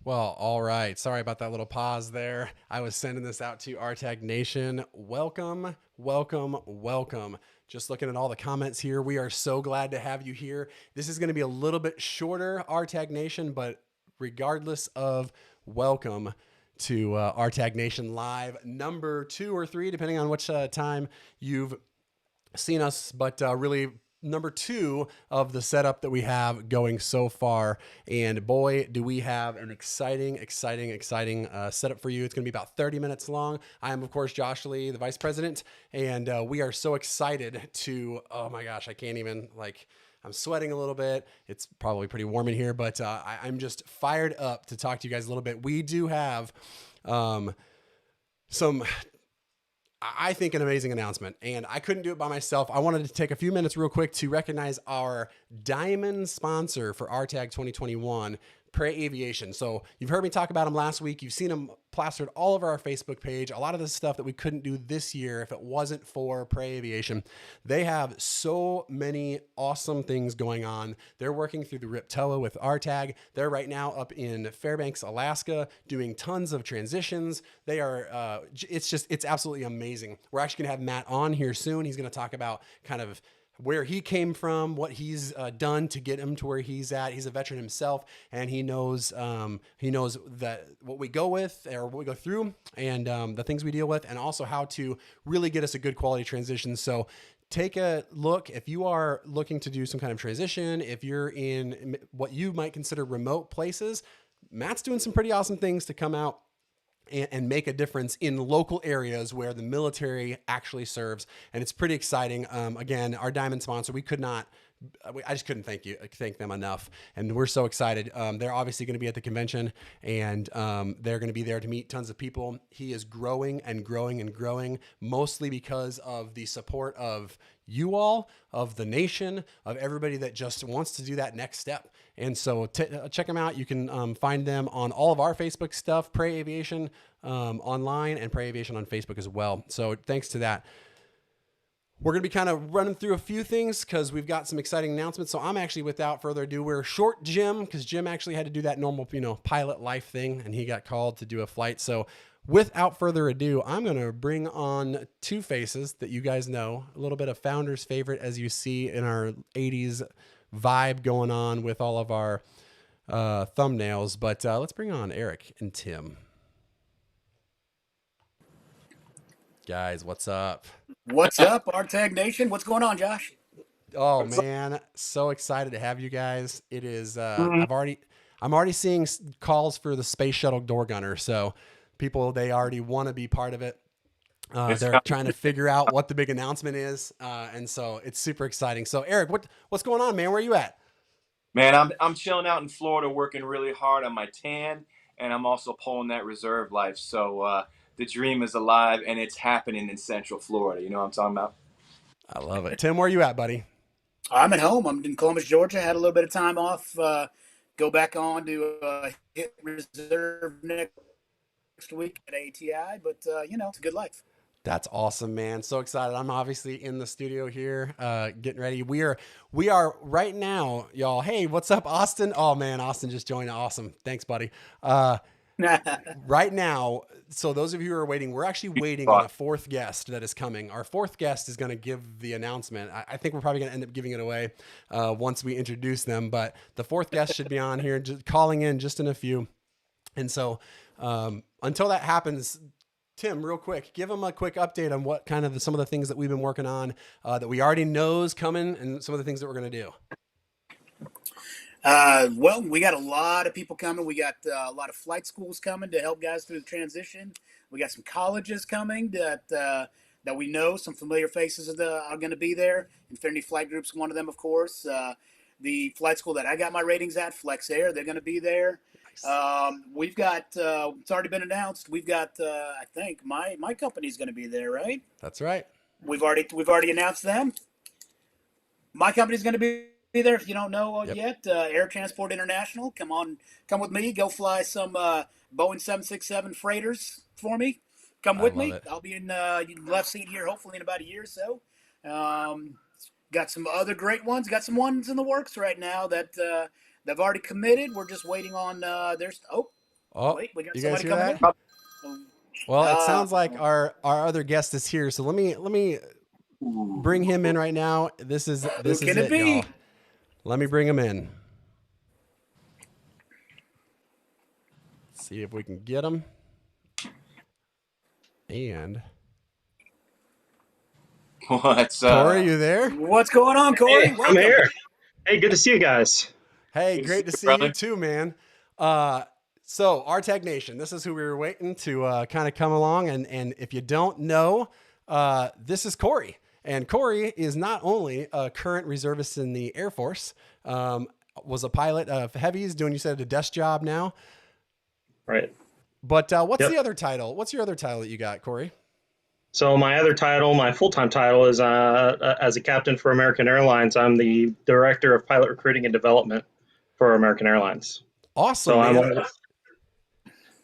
Well, all right. Sorry about that little pause there. I was sending this out to RTAG Nation. Welcome, welcome, welcome. Just looking at all the comments here. We are so glad to have you here. This is going to be a little bit shorter, RTAG Nation, but regardless of welcome to RTAG Nation Live, number 2 or 3, depending on which time you've seen us, but really number 2 of the setup that we have going so far. And boy, do we have an exciting setup for you. It's going to be about 30 minutes long. I am, of course, Josh Lee, the vice president, and we are so excited to, oh my gosh, I can't even, I'm sweating a little bit. It's probably pretty warm in here, but I'm just fired up to talk to you guys a little bit. We do have some, I think, an amazing announcement, and I couldn't do it by myself. I wanted to take a few minutes real quick to recognize our diamond sponsor for RTAG 2021, Aviation. So you've heard me talk about them last week. You've seen them plastered all over our Facebook page. A lot of the stuff that we couldn't do this year if it wasn't for Aviation. They have so many awesome things going on. They're working through the RIPTOA with RTAG. They're right now up in Fairbanks, Alaska, doing tons of transitions. They are, it's absolutely amazing. We're actually gonna have Matt on here soon. He's gonna talk about kind of where he came from, what he's done to get him to where he's at. He's a veteran himself, and he knows that what we go with or what we go through, and the things we deal with, and also how to really get us a good quality transition. So take a look if you are looking to do some kind of transition. If you're in what you might consider remote places, Matt's doing some pretty awesome things to come out and make a difference in local areas where the military actually serves. And it's pretty exciting. Again, our diamond sponsor, I just couldn't thank them enough. And we're so excited. They're obviously going to be at the convention, and they're going to be there to meet tons of people. He is growing and growing and growing, mostly because of the support of you all, of the nation, of everybody that just wants to do that next step. And so check them out. You can find them on all of our Facebook stuff, Pray Aviation online, and Pray Aviation on Facebook as well. So thanks to that. We're going to be kind of running through a few things because we've got some exciting announcements. So I'm actually, without further ado, we're short Jim because Jim actually had to do that normal, pilot life thing, and he got called to do a flight. So without further ado, I'm going to bring on two faces that you guys know, a little bit of Founder's favorite, as you see in our 80s vibe going on with all of our thumbnails. But let's bring on Eric and Tim. Guys, what's up? What's up, RTAG Nation? What's going on, Josh? Oh man, so excited to have you guys. It is I'm already seeing calls for the space shuttle door gunner. So people, they already want to be part of it. They're trying to figure out what the big announcement is. And so it's super exciting. So Eric, what's going on, man? Where are you at? Man, I'm chilling out in Florida, working really hard on my tan, and I'm also pulling that reserve life. So the dream is alive, and it's happening in Central Florida. You know what I'm talking about? I love it. Tim, where are you at, buddy? I'm at home. I'm in Columbus, Georgia. Had a little bit of time off. Go back on to hit reserve next week at ATI, but it's a good life. That's awesome, man. So excited. I'm obviously in the studio here, getting ready. We are right now, y'all. Hey, what's up, Austin? Oh man, Austin just joined. Awesome. Thanks, buddy. Right now, so those of you who are waiting, we're actually waiting on a fourth guest that is coming. Our fourth guest is going to give the announcement. I think we're probably going to end up giving it away once we introduce them, but the fourth guest should be on here, just calling in just in a few. And so until that happens, Tim, real quick, give them a quick update on what kind of some of the things that we've been working on that we already know is coming, and some of the things that we're going to do. Well, we got a lot of people coming. We got a lot of flight schools coming to help guys through the transition. We got some colleges coming that we know, some familiar faces are going to be there. Infinity Flight Group's one of them, of course. The flight school that I got my ratings at, Flex Air, they're going to be there. Nice. We've got, it's already been announced. We've got, I think my company's going to be there, right? That's right. We've already announced them. My company's going to be there. If you don't know yet, Air Transport International. Come with me. Go fly some Boeing 767 freighters for me. Come with me. I'll be in left seat here hopefully in about a year or so. Got some other great ones. Got some ones in the works right now that they've already committed. We're just waiting on Oh, Wait, we got you guys somebody hear coming that? in. Well, it Uh, sounds like our other guest is here. So let me bring him in right now. who This is can it it, y'all. be? Let me bring him in. See if we can get him. And What's Corey, you there? What's going on, Hey, Corey? I'm Welcome. here. Hey, good to see you guys. Hey, Good to see great to you, see you brother. too, man. So RTAG Nation, this is who we were waiting to kind of come along. And if you don't know, this is Corey. And Corey is not only a current reservist in the Air Force, was a pilot of heavies, doing, you said, a desk job now. Right. But what's Yep. the other title? What's your other title that you got, Corey? So my other title, my full-time title is as a captain for American Airlines. I'm the director of pilot recruiting and development for American Airlines. Awesome, So man.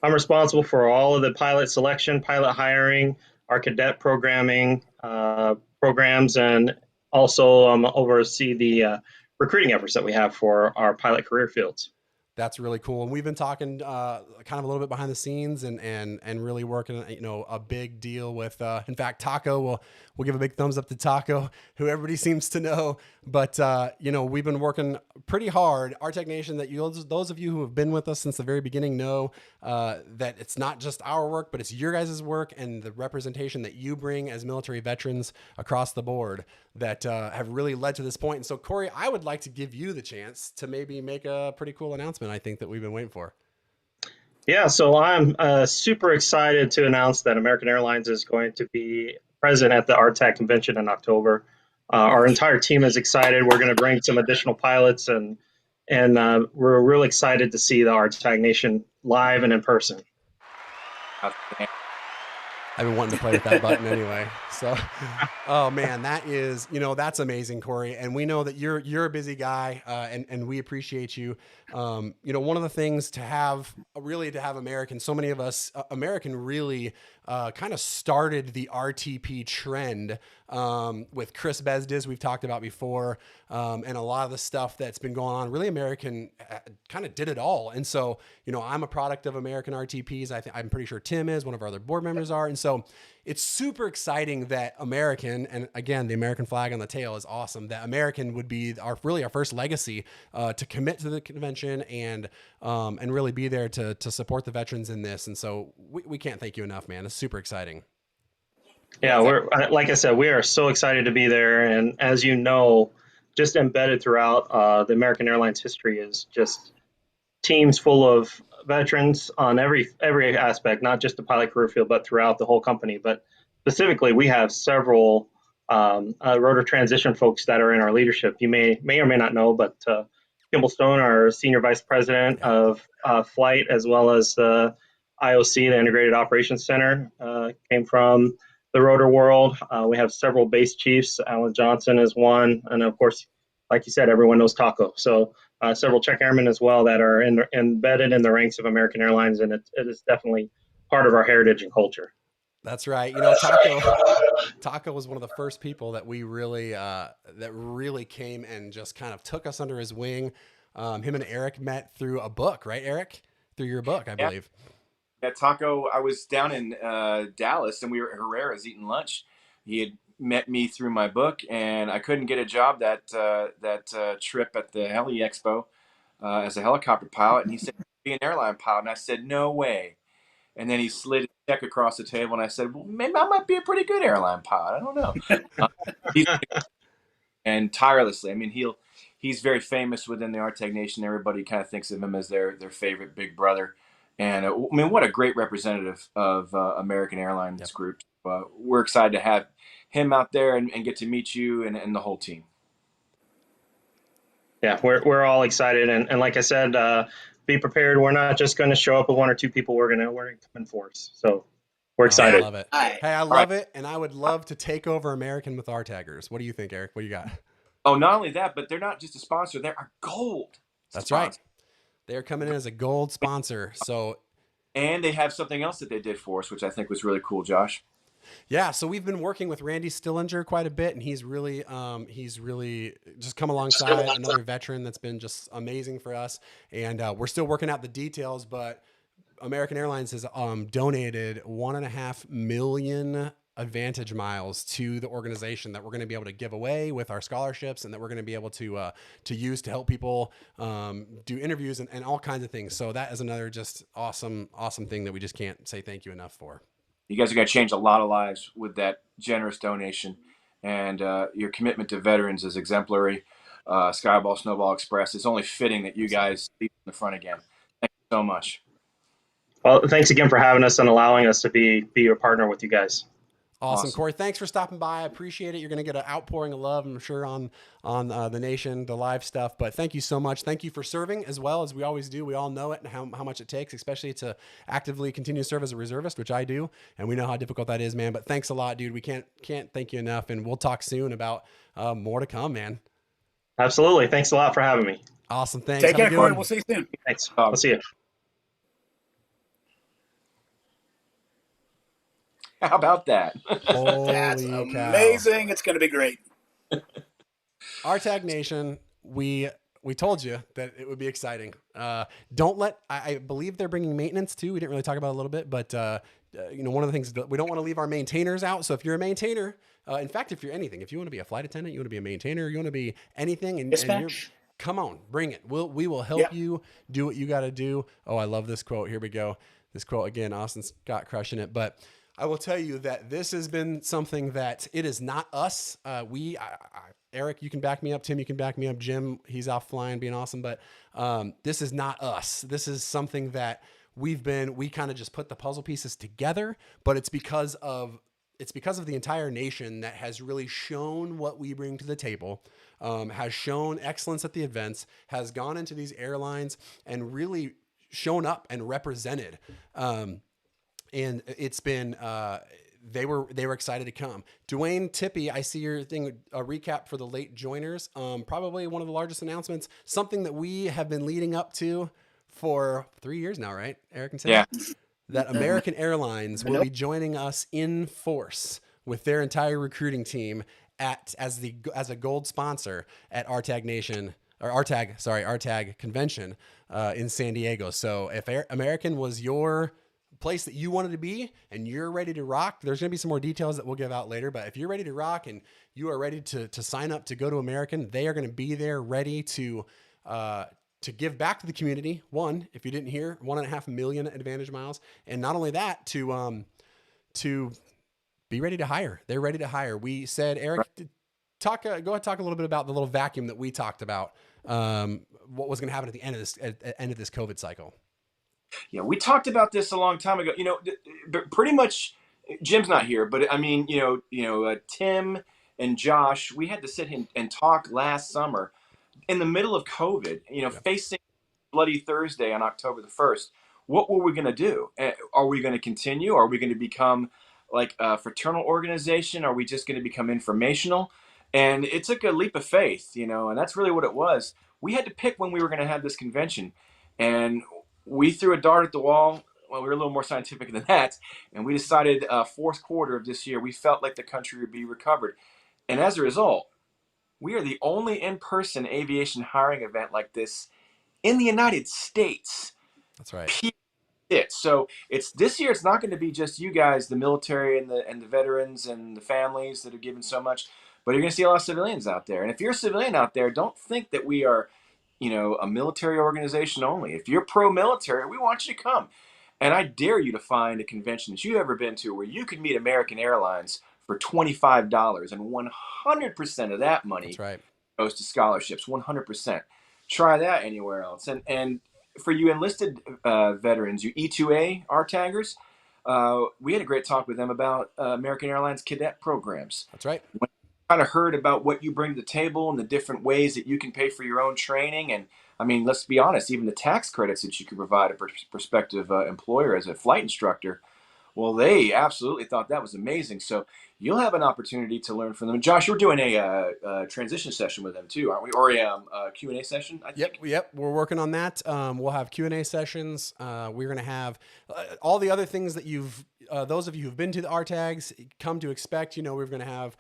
I'm responsible for all of the pilot selection, pilot hiring, our cadet programming programs, and also oversee the recruiting efforts that we have for our pilot career fields. That's really cool. And we've been talking kind of a little bit behind the scenes and really working, a big deal with, in fact, Taco. We'll give a big thumbs up to Taco, who everybody seems to know. But, we've been working pretty hard. RTAG Nation, that those of you who have been with us since the very beginning know that it's not just our work, but it's your guys' work and the representation that you bring as military veterans across the board that have really led to this point. And so, Corey, I would like to give you the chance to maybe make a pretty cool announcement, I think, that we've been waiting for. Yeah, so I'm super excited to announce that American Airlines is going to be present at the RTAC convention in October. Our entire team is excited. We're going to bring some additional pilots, and we're really excited to see the RTAG Nation live and in person. Outstanding. I've been wanting to play with that button anyway. So, oh man, that's amazing, Corey. And we know that you're a busy guy, and we appreciate you. One of the things to have American, so many of us, American really kind of started the RTP trend with Chris Bezdiz, we've talked about before, and a lot of the stuff that's been going on. Really, American kind of did it all. And so, I'm a product of American RTPs. I'm pretty sure Tim is, one of our other board members are. And so it's super exciting that American, and again, the American flag on the tail is awesome, that American would be our first legacy to commit to the convention and really be there to support the veterans in this. And so we can't thank you enough, man. It's super exciting. Yeah, like I said, we are so excited to be there. And as you know, just embedded throughout the American Airlines history is just teams full of veterans on every aspect, not just the pilot career field, but throughout the whole company. But specifically, we have several rotor transition folks that are in our leadership. You may or may not know, but Kimball Stone, our senior vice president of flight, as well as the IOC, the Integrated Operations Center, came from the rotor world. We have several base chiefs. Alan Johnson is one, and of course, like you said, everyone knows Taco. So several check airmen as well that are embedded in the ranks of American Airlines, and it is definitely part of our heritage and culture. That's right. Taco was one of the first people that we really came and just kind of took us under his wing. Him and Eric met through a book, right, Eric? Through your book, I believe. Yeah, Taco, I was down in Dallas, and we were at Herrera's eating lunch. He had met me through my book, and I couldn't get a job that trip at the Heli Expo as a helicopter pilot. And he said, "Be an airline pilot." And I said, "No way." And then he slid his check across the table, and I said, "Well, maybe I might be a pretty good airline pilot. I don't know." He's and tirelessly. I mean, he's very famous within the RTAG Nation. Everybody kind of thinks of him as their favorite big brother. And I mean, what a great representative of American Airlines Yep. Group. We're excited to have him out there and get to meet you and the whole team. Yeah, we're all excited, and like I said, be prepared. We're not just going to show up with one or two people. We're gonna come in force. So we're Oh, I excited. love it. Hi. Hey, I All love right. it. And I would love to take over American with our taggers. What do you think, Eric? What do you got? Oh, not only that, but they're not just a sponsor; they're a gold That's right. sponsor. They're coming in as a gold sponsor. So And they have something else that they did for us, which I think was really cool, Josh. yeah, so we've been working with Randy Stillinger quite a bit, and he's really just come alongside another veteran that's been just amazing for us. And we're still working out the details, but American Airlines has donated 1.5 million Advantage miles to the organization that we're going to be able to give away with our scholarships, and that we're going to be able to use to help people do interviews and all kinds of things. So that is another just awesome thing that we just can't say thank you enough for. You guys are going to change a lot of lives with that generous donation, and your commitment to veterans is exemplary. Skyball Snowball Express. It's only fitting that you guys lead in the front again. Thank you so much. Well, thanks again for having us and allowing us to be your partner with you guys. Awesome, Corey. Thanks for stopping by. I appreciate it. You're going to get an outpouring of love, I'm sure, on the nation, the live stuff. But thank you so much. Thank you for serving as well, as we always do. We all know it and how much it takes, especially to actively continue to serve as a reservist, which I do, and we know how difficult that is, man. But thanks a lot, dude. We can't thank you enough, and we'll talk soon about more to come, man. Absolutely. Thanks a lot for having me. Awesome. Thanks. Take care, Corey. We'll see you soon. Thanks. I'll see you. How about that? That's amazing. It's going to be great. RTAG Nation, we told you that it would be exciting. Don't let, I believe they're bringing maintenance too. We didn't really talk about it a little bit, but one of the things that we don't want to leave our maintainers out. So if you're a maintainer, in fact, if you're anything, if you want to be a flight attendant, you want to be a maintainer, you want to be anything, and come on, bring it. We will help you do what you got to do. Oh, I love this quote. Here we go. This quote again, Austin Scott crushing it. But I will tell you that this has been something that it is not us. Eric, you can back me up. Tim, you can back me up. Jim, he's off flying, being awesome. But this is not us. This is something that we kind of just put the puzzle pieces together, but it's because of the entire nation that has really shown what we bring to the table, has shown excellence at the events, has gone into these airlines and really shown up and represented. And it's been, they were excited to come. Dwayne Tippy, I see your thing, a recap for the late joiners. Probably one of the largest announcements, something that we have been leading up to for 3 years now, right, Eric and Tim? Yeah. That American Airlines will be joining us in force with their entire recruiting team as a gold sponsor at RTAG convention in San Diego. So if American was your place that you wanted to be and you're ready to rock, there's going to be some more details that we'll give out later, but if you're ready to rock and you are ready to sign up to go to American, they are going to be there ready to give back to the community. One, if you didn't hear, 1.5 million Advantage miles. And not only that, to be ready to hire. They're ready to hire. We said, Eric, go ahead, talk a little bit about the little vacuum that we talked about. What was going to happen at the end of this COVID cycle. Yeah, we talked about this a long time ago. But pretty much, Jim's not here, but I mean, Tim and Josh, we had to sit and talk last summer in the middle of COVID. Facing Bloody Thursday on October the 1st. What were we going to do? Are we going to continue? Are we going to become like a fraternal organization? Are we just going to become informational? And it took a leap of faith, and that's really what it was. We had to pick when we were going to have this convention, and we threw a dart at the wall. Well, we were a little more scientific than that, and we decided fourth quarter of this year, we felt like the country would be recovered. And as a result, we are the only in-person aviation hiring event like this in the United States. That's right. So it's this year. It's not going to be just you guys, the military and the veterans and the families that are given so much, but you're going to see a lot of civilians out there. And if you're a civilian out there, don't think that we are, a military organization only. If you're pro-military, we want you to come. And I dare you to find a convention that you've ever been to where you could meet American Airlines for $25, and 100% of that money goes to scholarships. 100%. Try that anywhere else. And for you enlisted veterans, you E2A RTAGers, we had a great talk with them about American Airlines cadet programs. That's right. When I kind of heard about what you bring to the table and the different ways that you can pay for your own training. And I mean, let's be honest, even the tax credits that you could provide a prospective employer as a flight instructor. Well, they absolutely thought that was amazing. So you'll have an opportunity to learn from them. Josh, you're doing a transition session with them too, aren't we? Or a Q&A session, I think? Yep. We're working on that. We'll have Q&A sessions. We're going to have all the other things that you've those of you who've been to the RTAGs come to expect, we're going to have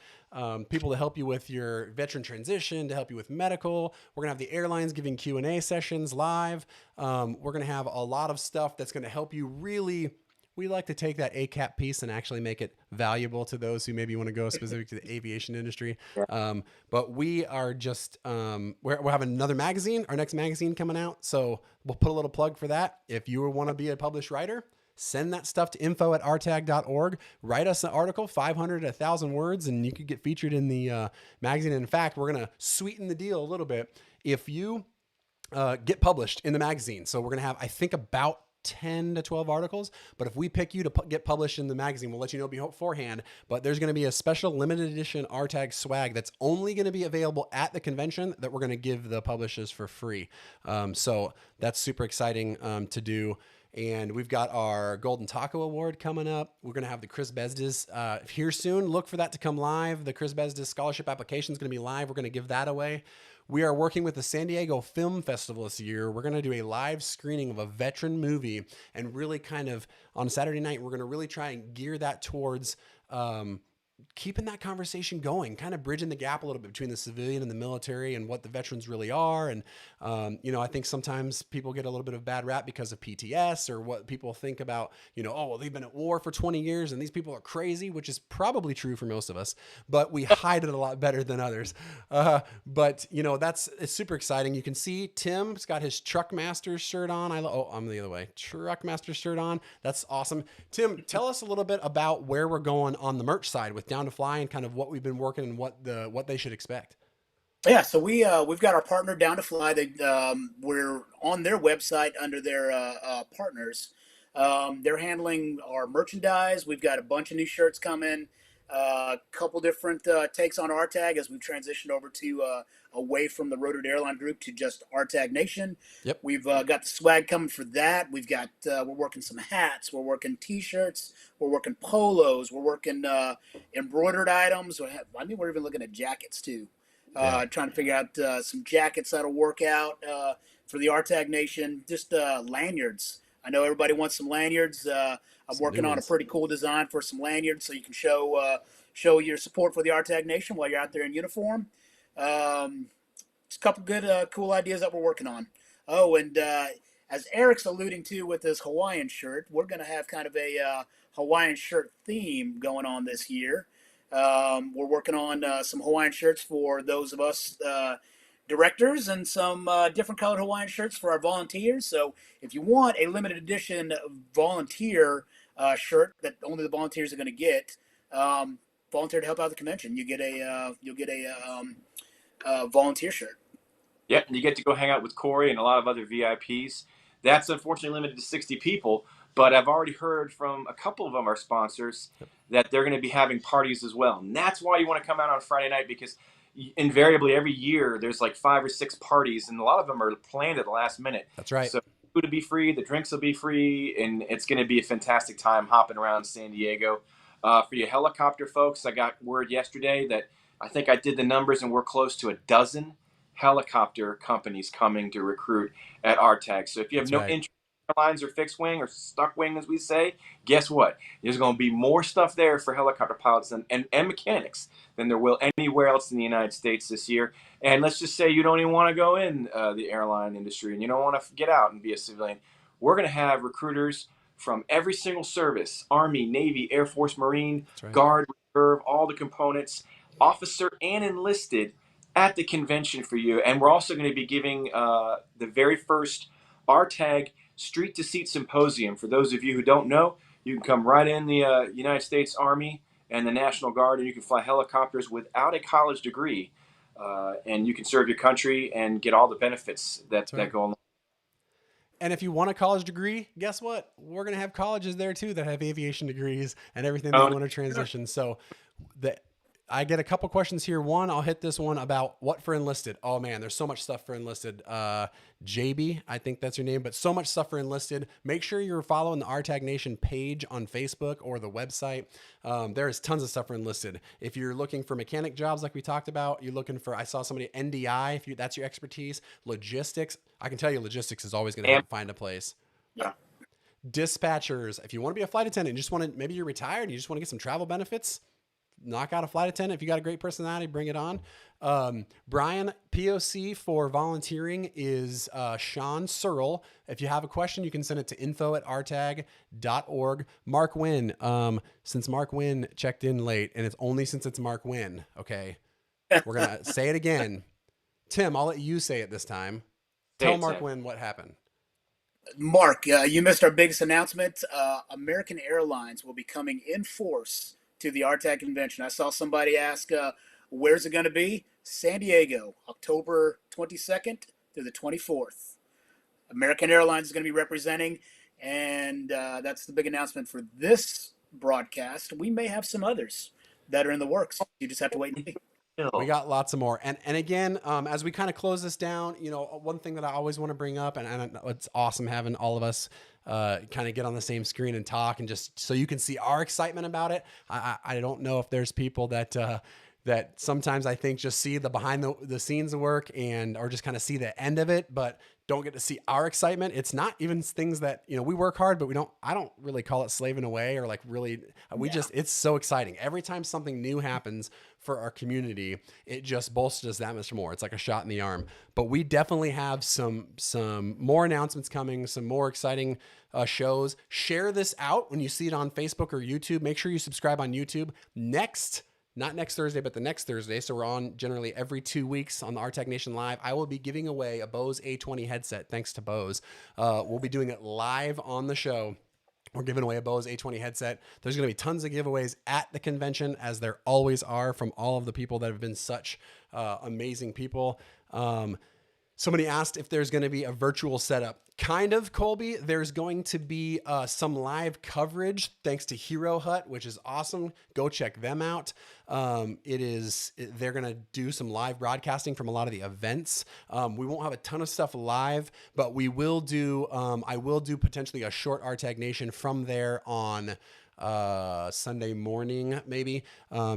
people to help you with your veteran transition, to help you with medical. We're going to have the airlines giving Q&A sessions live. We're going to have a lot of stuff that's going to help you really. We like to take that ACAP piece and actually make it valuable to those who maybe want to go specific to the aviation industry. But we are just, we're having another magazine, our next magazine coming out. So we'll put a little plug for that. If you want to be a published writer, send that stuff to info@rtag.org. Write us an article, 500 to 1,000 words, and you could get featured in the magazine. And in fact, we're going to sweeten the deal a little bit if you get published in the magazine. So we're going to have, I think, about 10 to 12 articles, but if we pick you to get published in the magazine, we'll let you know beforehand. But there's going to be a special limited edition RTAG swag that's only going to be available at the convention that we're going to give the publishers for free. So that's super exciting to do. And we've got our Golden Taco Award coming up. We're going to have the Chris Besdes here soon. Look for that to come live. The Chris Besdes scholarship application is going to be live. We're going to give that away. We are working with the San Diego Film Festival this year. We're going to do a live screening of a veteran movie, and really kind of on Saturday night, we're going to really try and gear that towards keeping that conversation going, kind of bridging the gap a little bit between the civilian and the military and what the veterans really are. And, I think sometimes people get a little bit of bad rap because of PTS or what people think about, oh, well, they've been at war for 20 years and these people are crazy, which is probably true for most of us, but we hide it a lot better than others. It's super exciting. You can see Tim's got his Truckmaster shirt on. I'm the other way. Truckmaster shirt on. That's awesome. Tim, tell us a little bit about where we're going on the merch side with Down to Fly and kind of what we've been working and what they should expect. Yeah, so we've got our partner Down to Fly. We're on their website under their partners. They're handling our merchandise. We've got a bunch of new shirts coming. A couple different takes on RTAG as we've transitioned over to away from the Rotor Airline Group to just RTAG Nation. Yep. We've got the swag coming for that. We're working some hats. We're working T-shirts. We're working polos. We're working embroidered items. We're even looking at jackets too. Trying to figure out some jackets that'll work out for the RTAG Nation. Just lanyards. I know everybody wants some lanyards. I'm working on a pretty cool design for some lanyards so you can show your support for the RTAG Nation while you're out there in uniform. Just a couple good, cool ideas that we're working on. Oh, and as Eric's alluding to with this Hawaiian shirt, we're going to have kind of a Hawaiian shirt theme going on this year. We're working on some Hawaiian shirts for those of us directors and some different colored Hawaiian shirts for our volunteers. So if you want a limited edition volunteer shirt that only the volunteers are going to get, volunteer to help out the convention, you'll get a volunteer shirt. Yeah, and you get to go hang out with Corey and a lot of other VIPs. That's unfortunately limited to 60 people, but I've already heard from a couple of them, our sponsors, that they're going to be having parties as well. And that's why you want to come out on Friday night, because invariably every year there's like 5 or 6 parties, and a lot of them are planned at the last minute. That's right. So food will be free, the drinks will be free, and it's going to be a fantastic time hopping around San Diego. For you helicopter folks, I got word yesterday that I think I did the numbers, and we're close to a dozen helicopter companies coming to recruit at RTAG. So if you have interest in airlines or fixed wing or stuck wing, as we say, guess what? There's going to be more stuff there for helicopter pilots and mechanics than there will anywhere else in the United States this year. And let's just say you don't even want to go in the airline industry and you don't want to get out and be a civilian. We're going to have recruiters from every single service: Army, Navy, Air Force, Marine, Guard, Reserve, all the components, officer and enlisted, at the convention for you. And we're also going to be giving the very first RTAG Street to Seat Symposium. For those of you who don't know, you can come right in the United States Army and the National Guard, and you can fly helicopters without a college degree, and you can serve your country and get all the benefits that go along. And if you want a college degree, guess what? We're going to have colleges there too that have aviation degrees and everything they want to transition. So I get a couple questions here. One, I'll hit this one about what for enlisted. Oh man, there's so much stuff for enlisted. JB, I think that's your name, but so much stuff for enlisted. Make sure you're following the RTAG Nation page on Facebook or the website. There is tons of stuff for enlisted. If you're looking for mechanic jobs like we talked about, you're looking for, I saw somebody NDI, if that's your expertise. Logistics, I can tell you logistics is always going to find a place. Yeah. dispatchers, if you want to be a flight attendant, you just want to, maybe you're retired and you just want to get some travel benefits, knock out a flight attendant. If you got a great personality, bring it on. Brian, POC for volunteering is Sean Searle. If you have a question, you can send it to info@rtag.org. Mark Wynn, since Mark Wynn checked in late, and it's only since it's Mark Wynn, okay? We're going to say it again. Tim, I'll let you say it this time. Tell Mark Wynn what happened. Mark, you missed our biggest announcement. American Airlines will be coming in force to the RTAG convention. I saw somebody ask, where's it going to be? San Diego, October 22nd through the 24th. American Airlines is going to be representing, and that's the big announcement for this broadcast. We may have some others that are in the works. You just have to wait and see. We got lots of more. And again, as we kind of close this down, you know, one thing that I always want to bring up, and it's awesome having all of us kind of get on the same screen and talk, and just so you can see our excitement about it. I don't know if there's people that that sometimes I think just see the behind the scenes work and or just kind of see the end of it, but don't get to see our excitement. It's not even things that, you know, we work hard, but I don't really call it slaving away or like really, it's so exciting. Every time something new happens for our community, it just bolsters us that much more. It's like a shot in the arm, but we definitely have some more announcements coming, some more exciting shows. Share this out when you see it on Facebook or YouTube. Make sure you subscribe on YouTube. Not next Thursday, but the next Thursday. So we're on generally every 2 weeks on the RTAG Nation Live. I will be giving away a Bose A20 headset, thanks to Bose. We'll be doing it live on the show. We're giving away a Bose A20 headset. There's going to be tons of giveaways at the convention, as there always are, from all of the people that have been such amazing people. Somebody asked if there's going to be a virtual setup. Kind of, Colby. There's going to be some live coverage thanks to Hero Hut, which is awesome. Go check them out. They're going to do some live broadcasting from a lot of the events. We won't have a ton of stuff live, but we will do, I will do potentially a short RTAG Nation from there on Sunday morning, maybe,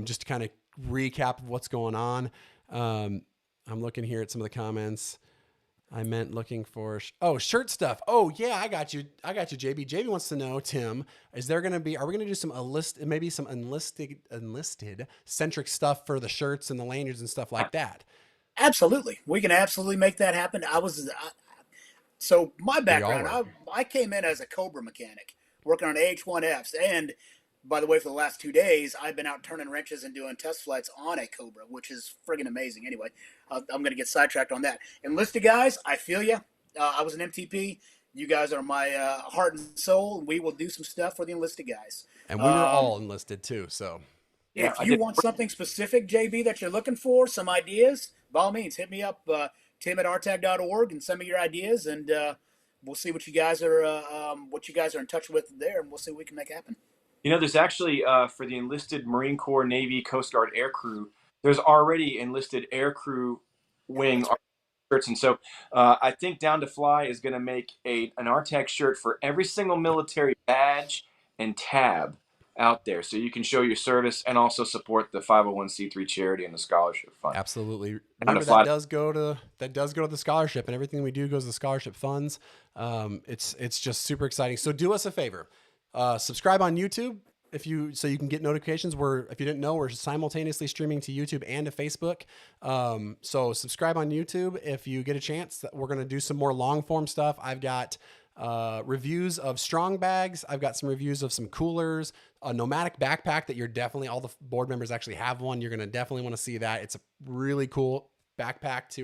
just to kind of recap of what's going on. I'm looking here at some of the comments. I meant looking for, shirt stuff. Oh yeah, I got you, JB. JB wants to know, Tim, are we going to do some enlisted centric stuff for the shirts and the lanyards and stuff like that? Absolutely. We can absolutely make that happen. So my background, I came in as a Cobra mechanic, working on AH-1Fs. And by the way, for the last 2 days, I've been out turning wrenches and doing test flights on a Cobra, which is friggin' amazing. Anyway, I'm going to get sidetracked on that. Enlisted guys, I feel you. I was an MTP. You guys are my heart and soul. We will do some stuff for the enlisted guys. And we were all enlisted too, so. If you want something specific, JB, that you're looking for, some ideas, by all means, hit me up, tim@rtag.org, and send me your ideas, and we'll see what you guys are in touch with there, and we'll see what we can make happen. You know, there's actually, for the enlisted Marine Corps, Navy, Coast Guard air crew, there's already enlisted air crew wing shirts. And so I think Down to Fly is going to make an RTAG shirt for every single military badge and tab out there. So you can show your service and also support the 501c3 charity and the scholarship fund. Absolutely. Remember, that does go to the scholarship, and everything we do goes to scholarship funds. It's just super exciting. So do us a favor. Subscribe on YouTube so you can get notifications. If you didn't know, we're simultaneously streaming to YouTube and to Facebook. So subscribe on YouTube if you get a chance. We're going to do some more long form stuff. I've got reviews of strong bags. I've got some reviews of some coolers, a nomadic backpack that all the board members actually have one. You're going to definitely want to see that. It's a really cool backpack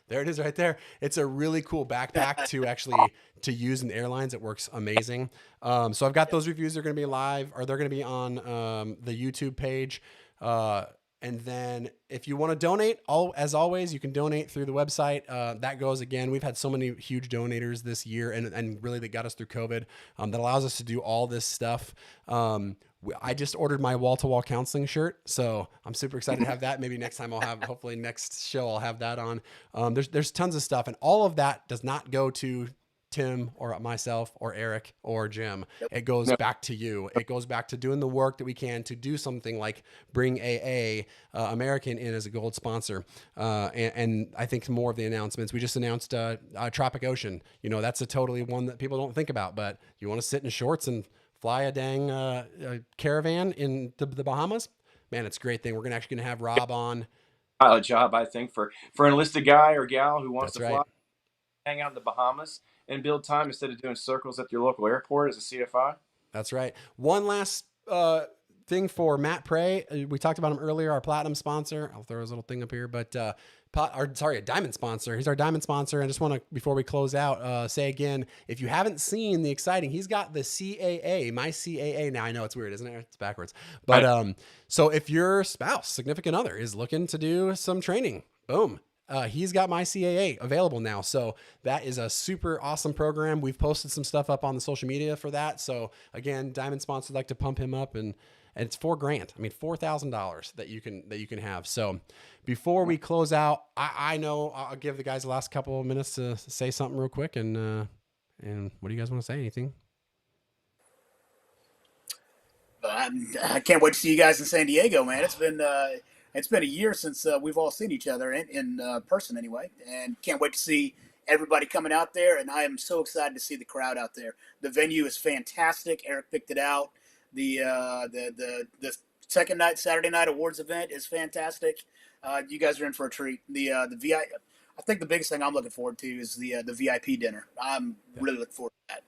there it is right there. It's a really cool backpack to use in the airlines. It works amazing. So I've got those reviews. They're going to be live, or they're going to be on the YouTube page. And then if you want to donate, as always, you can donate through the website. That goes, again, we've had so many huge donators this year, and really that got us through COVID, that allows us to do all this stuff. I just ordered my wall-to-wall counseling shirt, so I'm super excited to have that. Maybe next time hopefully next show I'll have that on. There's tons of stuff, and all of that does not go to Tim or myself or Eric or Jim. Yep. It goes back to you. It goes back to doing the work that we can to do something like bring American in as a gold sponsor. And I think more of the announcements. We just announced Tropic Ocean. You know, that's a totally one that people don't think about, but you want to sit in shorts and fly a dang caravan in the Bahamas? Man, it's a great thing. We're actually going to have Rob on. Pilot job, I think, for an enlisted guy or gal who wants That's to right. fly, hang out in the Bahamas and build time instead of doing circles at your local airport as a CFI. That's right. One last thing for Matt Prey. We talked about him earlier, our platinum sponsor. I'll throw his little thing up here, but a diamond sponsor. He's our diamond sponsor. I just want to, before we close out, say again, if you haven't seen the exciting, he's got the CAA, my CAA. Now I know it's weird, isn't it? It's backwards. But so if your spouse, significant other, is looking to do some training, boom. He's got my CAA available now. So that is a super awesome program. We've posted some stuff up on the social media for that. So again, Diamond Sponsor would like to pump him up, and it's $4,000. I mean, $4,000 that you can have. So before we close out, I know I'll give the guys the last couple of minutes to say something real quick. And what do you guys want to say? Anything? I can't wait to see you guys in San Diego, man. It's been a year since we've all seen each other in person, anyway, and can't wait to see everybody coming out there. And I am so excited to see the crowd out there. The venue is fantastic. Eric picked it out. The second night, Saturday night awards event is fantastic. You guys are in for a treat. The VI, I think the biggest thing I'm looking forward to is the VIP dinner. I'm really looking forward to that.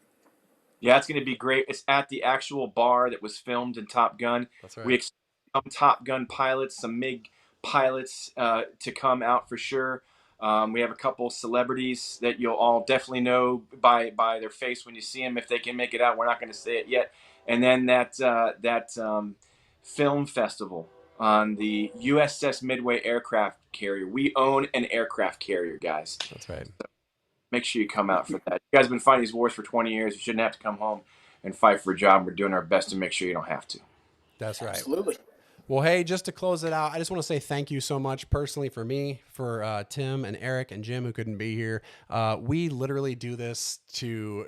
Yeah, it's going to be great. It's at the actual bar that was filmed in Top Gun. That's right. We expect some Top Gun pilots, some MiG pilots to come out for sure. We have a couple celebrities that you'll all definitely know by their face when you see them. If they can make it out, we're not going to say it yet. And then that film festival on the USS Midway aircraft carrier. We own an aircraft carrier, guys. That's right. So make sure you come out for that. You guys have been fighting these wars for 20 years. You shouldn't have to come home and fight for a job. We're doing our best to make sure you don't have to. That's right. Absolutely. Well, hey, just to close it out, I just want to say thank you so much personally for me, for Tim and Eric and Jim who couldn't be here. We literally do this to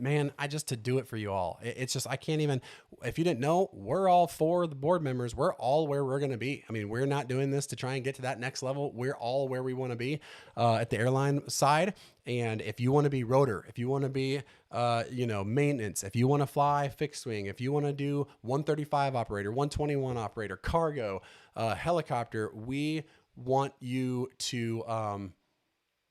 do it for you all. It's just, I can't even, if you didn't know, we're all four of the board members. We're all where we're going to be. I mean, we're not doing this to try and get to that next level. We're all where we want to be at the airline side. And if you want to be rotor, if you want to be, maintenance, if you want to fly fixed wing, if you want to do 135 operator, 121 operator, cargo, helicopter, we want you to,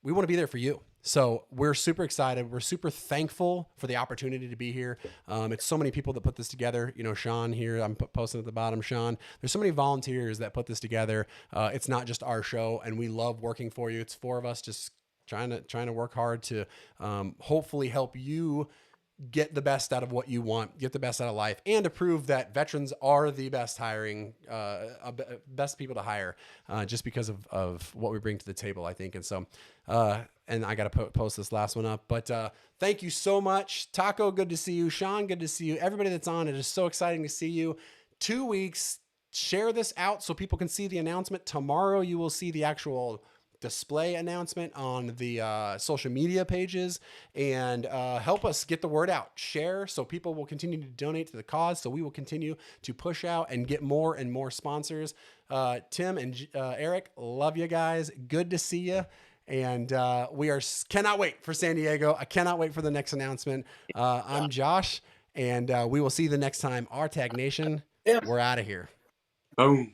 we want to be there for you. So we're super excited. We're super thankful for the opportunity to be here. It's so many people that put this together. You know, Sean here, I'm posting at the bottom, Sean. There's so many volunteers that put this together. It's not just our show, and we love working for you. It's four of us just trying to work hard to hopefully help you get the best out of what you want, get the best out of life, and to prove that veterans are the best best people to hire, just because of what we bring to the table, I think. And so, and I got to post this last one up, but thank you so much. Taco, good to see you. Sean, good to see you. Everybody that's on, it is so exciting to see you. 2 weeks, share this out so people can see the announcement. Tomorrow, you will see the actual display announcement on the social media pages, and help us get the word out. Share so people will continue to donate to the cause, so we will continue to push out and get more and more sponsors. Tim and Eric, love you guys. Good to see you. And we cannot wait for San Diego. I cannot wait for the next announcement. I'm Josh, and we will see you the next time. RTAG Nation, we're out of here. Boom.